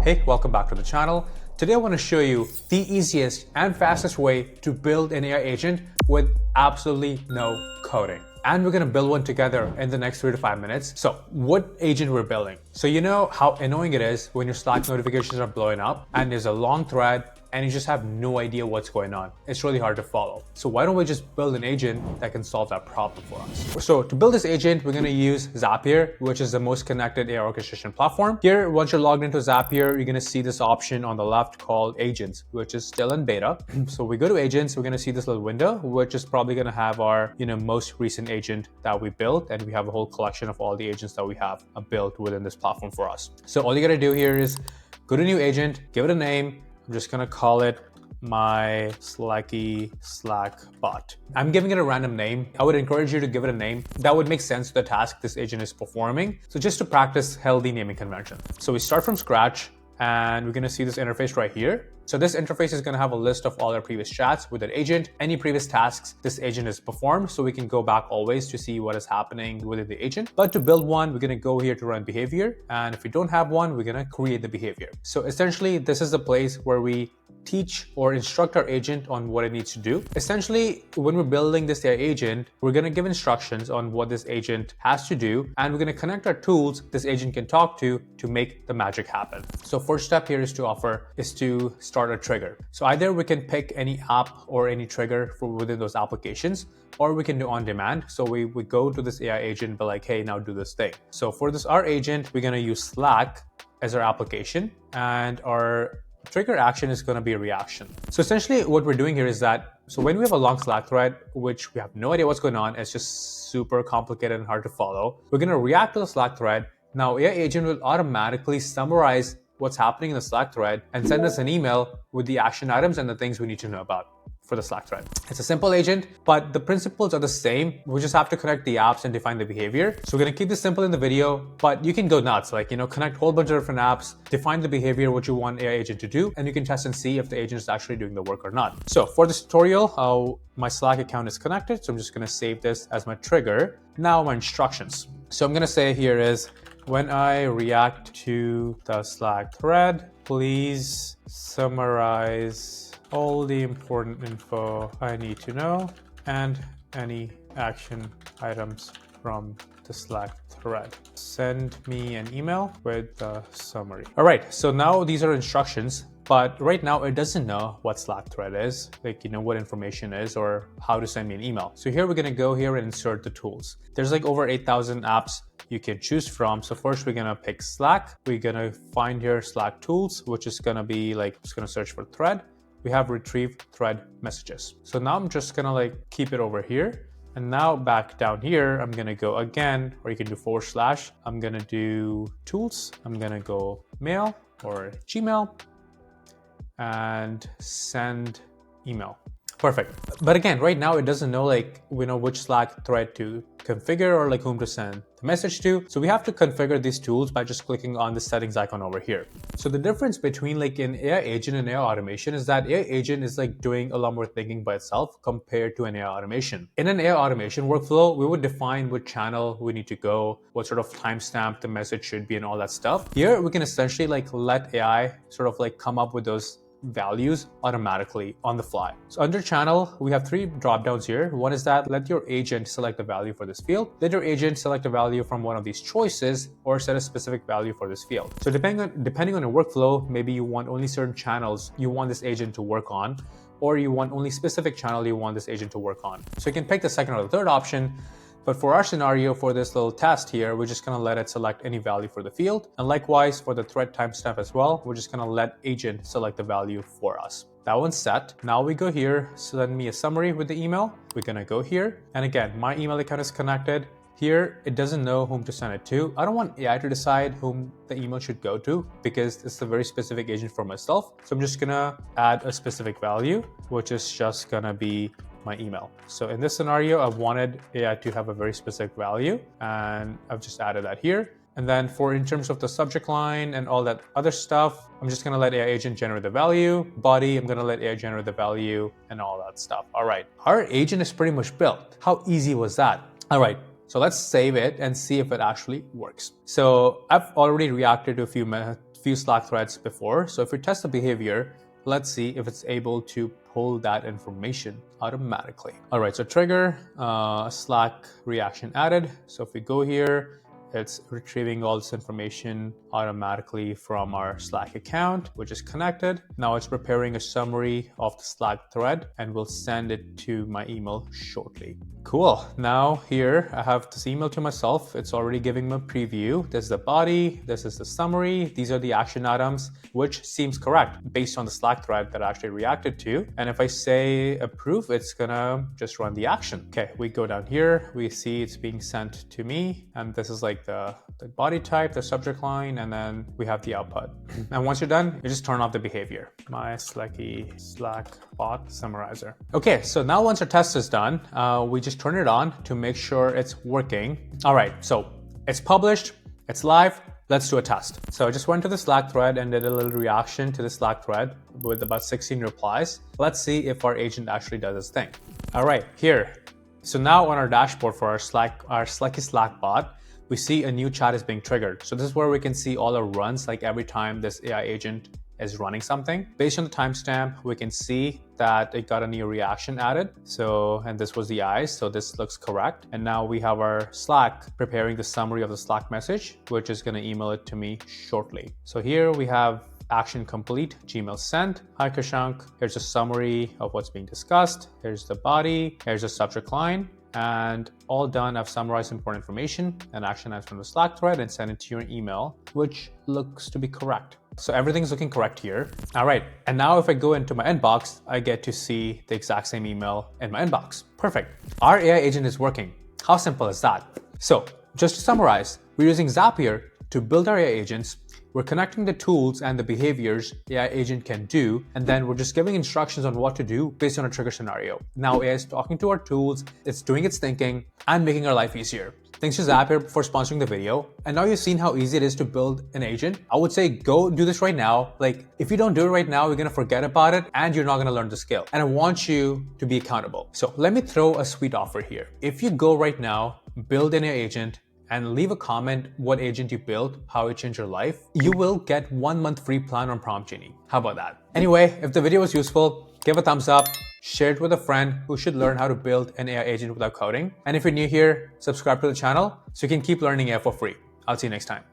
Hey, welcome back to the channel. Today I want to show you the easiest and fastest way to build an AI agent with absolutely no coding. And we're going to build one together in the next 3 to 5 minutes. So what agent we're building? So you know how annoying it is when your Slack notifications are blowing up and there's a long thread and you just have no idea what's going on. It's really hard to follow. So why don't we just build an agent that can solve that problem for us? So to build this agent, we're going to use Zapier, which is the most connected AI orchestration platform. Here, once you're logged into Zapier, you're going to see this option on the left called Agents, which is still in beta. So we go to Agents, we're going to see this little window, which is probably going to have our most recent agent that we built, and we have a whole collection of all the agents that we have built within this platform for us. So all you got to do here is go to New Agent, give it a name. I'm just gonna call it my Slacky Slack bot. I'm giving it a random name. I would encourage you to give it a name that would make sense to the task this agent is performing. So just to practice healthy naming convention. So we start from scratch and we're gonna see this interface right here. So this interface is gonna have a list of all our previous chats with an agent, any previous tasks this agent has performed, so we can go back always to see what is happening within the agent. But to build one, we're gonna go here to run behavior. And if we don't have one, we're gonna create the behavior. So essentially, this is the place where we teach or instruct our agent on what it needs to do. Essentially, when we're building this AI agent, we're gonna give instructions on what this agent has to do, and we're gonna connect our tools this agent can talk to make the magic happen. So first step here is to start a trigger. So either we can pick any app or any trigger for within those applications, or we can do on demand. So we go to this AI agent and be like, hey, now do this thing. So for this, our agent, we're gonna use Slack as our application, and our trigger action is going to be a reaction. So essentially what we're doing here is that, so when we have a long Slack thread, which we have no idea what's going on, it's just super complicated and hard to follow, we're going to react to the Slack thread. Now AI agent will automatically summarize what's happening in the Slack thread and send us an email with the action items and the things we need to know about for the Slack thread. It's a simple agent, but the principles are the same. We just have to connect the apps and define the behavior. So we're gonna keep this simple in the video, but you can go nuts, like, connect a whole bunch of different apps, define the behavior, what you want AI agent to do, and you can test and see if the agent is actually doing the work or not. So for this tutorial, my Slack account is connected. So I'm just gonna save this as my trigger. Now my instructions. So I'm gonna say here is, when I react to the Slack thread, please summarize all the important info I need to know and any action items from the Slack thread. Send me an email with the summary. All right, so now these are instructions, but right now it doesn't know what Slack thread is, like, what information is or how to send me an email. So here we're gonna go here and insert the tools. There's like over 8,000 apps you can choose from. So first we're gonna pick Slack. We're gonna find here Slack tools, which is gonna be like, just gonna search for thread. We have retrieve thread messages. So now I'm just gonna keep it over here. And now back down here, I'm gonna go again, or you can do /. I'm gonna do tools. I'm gonna go mail or Gmail and send email. Perfect. But again, right now it doesn't know which Slack thread to configure or whom to send the message to. So we have to configure these tools by just clicking on the settings icon over here. So the difference between an AI agent and AI automation is that AI agent is doing a lot more thinking by itself compared to an AI automation. In an AI automation workflow, we would define what channel we need to go, what sort of timestamp the message should be, and all that stuff. Here we can essentially let AI come up with those values automatically on the fly. So under channel, we have 3 drop downs here. One is that let your agent select a value for this field. Let your agent select a value from one of these choices or set a specific value for this field. So depending on your workflow, maybe you want only certain channels you want this agent to work on, or you want only specific channel you want this agent to work on. So you can pick the second or the third option. But for our scenario, for this little test here, we're just gonna let it select any value for the field. And likewise for the thread timestamp as well, we're just gonna let agent select the value for us. That one's set. Now we go here, send me a summary with the email. We're gonna go here. And again, my email account is connected. Here, it doesn't know whom to send it to. I don't want AI to decide whom the email should go to because it's a very specific agent for myself. So I'm just gonna add a specific value, which is just gonna be my email. So in this scenario, I wanted AI to have a very specific value, and I've just added that here. And then in terms of the subject line and all that other stuff, I'm just gonna let AI agent generate the value. Body, I'm gonna let AI generate the value and all that stuff. All right, our agent is pretty much built. How easy was that? All right, So let's save it and see if it actually works. So I've already reacted to a few few Slack threads before. So if we test the behavior, let's see if it's able to pull that information automatically. All right, so trigger, Slack reaction added. So if we go here, it's retrieving all this information automatically from our Slack account, which is connected. Now it's preparing a summary of the Slack thread and will send it to my email shortly. Cool. Now here I have this email to myself. It's already giving me a preview. This is the body. This is the summary. These are the action items, which seems correct based on the Slack thread that I actually reacted to. And if I say approve, it's gonna just run the action. Okay, we go down here. We see it's being sent to me. And this is like the body type, the subject line, and then we have the output. And once you're done, you just turn off the behavior. My Slacky Slack bot summarizer. Okay, so now once our test is done, we just turn it on to make sure it's working. All right, so it's published, it's live. Let's do a test. So I just went to the Slack thread and did a little reaction to the Slack thread with about 16 replies. Let's see if our agent actually does its thing. All right, here. So now on our dashboard for our Slacky Slack bot, we see a new chat is being triggered. So this is where we can see all our runs, like every time this AI agent is running something. Based on the timestamp, we can see that it got a new reaction added. So, and this was the eyes, so this looks correct. And now we have our Slack preparing the summary of the Slack message, which is gonna email it to me shortly. So here we have action complete, Gmail sent. Hi Kashank, here's a summary of what's being discussed. Here's the body, here's the subject line. And all done, I've summarized important information and action items from the Slack thread and sent it to your email, which looks to be correct. So everything's looking correct here. All right, and now if I go into my inbox, I get to see the exact same email in my inbox. Perfect. Our AI agent is working. How simple is that? So just to summarize, we're using Zapier to build our AI agents. We're connecting the tools and the behaviors the AI agent can do, and then we're just giving instructions on what to do based on a trigger scenario. Now AI is talking to our tools, it's doing its thinking, and making our life easier. Thanks to Zapier for sponsoring the video. And now you've seen how easy it is to build an agent. I would say go do this right now. Like if you don't do it right now, you're gonna forget about it and you're not gonna learn the skill. And I want you to be accountable. So let me throw a sweet offer here. If you go right now, build an AI agent, and leave a comment what agent you built, how it changed your life, you will get 1 month free plan on Prompt Genie. How about that? Anyway, if the video was useful, give a thumbs up, share it with a friend who should learn how to build an AI agent without coding. And if you're new here, subscribe to the channel so you can keep learning AI for free. I'll see you next time.